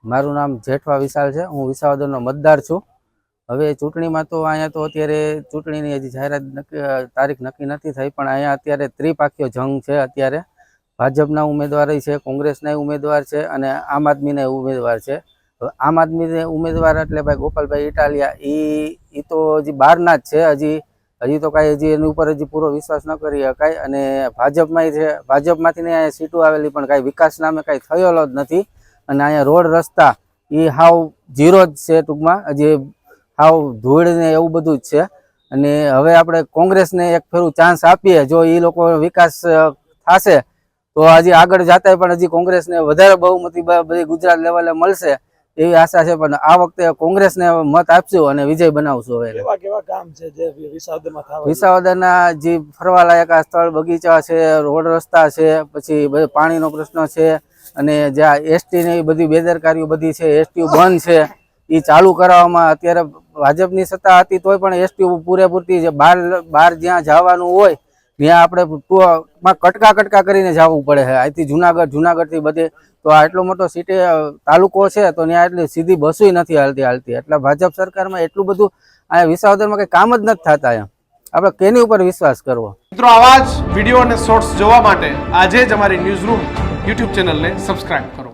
મારું નામ જેઠવા વિશાલ છે। હું વિસાવદરનો મતદાર છું। હવે ચૂંટણીમાં તો અહીંયા તો અત્યારે ચૂંટણીની હજી જાહેરાત તારીખ નક્કી નથી થઈ, પણ અહીંયા અત્યારે ત્રિપાખીય જંગ છે। અત્યારે ભાજપના ઉમેદવાર છે, કોંગ્રેસના ઉમેદવાર છે અને આમ આદમીના ઉમેદવાર છે। આમ આદમીના ઉમેદવાર એટલે ભાઈ ગોપાલભાઈ ઇટાલિયા, એ તો હજી બહારના જ છે। હજી તો કાંઈ હજી એની ઉપર હજી પૂરો વિશ્વાસ ન કરી શકાય। અને ભાજપમાં છે, ભાજપમાંથી ને અહીંયા સીટો આવેલી પણ કાંઈ વિકાસ નામે કાંઈ થયેલો જ નથી। અને અહીંયા રોડ રસ્તા એ હાવ ઝીરો જ છે, ટૂંકમાં હજી હાવ ધૂળ ને એવું બધું જ છે। અને હવે આપણે કોંગ્રેસને એક ફેરું ચાન્સ આપીએ, જો એ લોકો વિકાસ થશે તો હજી આગળ જતા પણ હજી કોંગ્રેસને વધારે બહુમતી બધી ગુજરાત લેવલે મળશે એવી આશા છે। પણ આ વખતે કોંગ્રેસને મત આપશું અને વિજય બનાવશું। હવે કેવા કામ છે જે વિસાવદરના જે ફરવાલાયક આ સ્થળ બગીચા છે, રોડ રસ્તા છે, પછી પાણીનો પ્રશ્ન છે, અને જ્યાં એસટીની બધી બેદરકારીઓ બધી છે, એસટી બંધ છે, એ ચાલુ કરાવવામાં અત્યારે ભાજપની સત્તા હતી તોય પણ એસટી પૂરેપૂરતી છે। બહાર જ્યાં જવાનું હોય ત્યાં આપણે કટકા કરીને જવું પડે છે। અહીંથી જુનાગઢથી બધે તો આટલો મોટો સિટી તાલુકો છે તો ત્યાં એટલી સીધી બસો નથી હાલતી। એટલે ભાજપ સરકારમાં એટલું બધું અહીંયા વિસાવદરમાં કંઈ કામ જ નથી થતા। આપણે કેની ઉપર વિશ્વાસ કરવો? મિત્રો, આવા જ વિડીયો અને શોર્ટ્સ જોવા માટે આજે જ અમારી ન્યૂઝ રૂમ યુટ્યુબ ચેનલને સબસ્ક્રાઇબ કરો।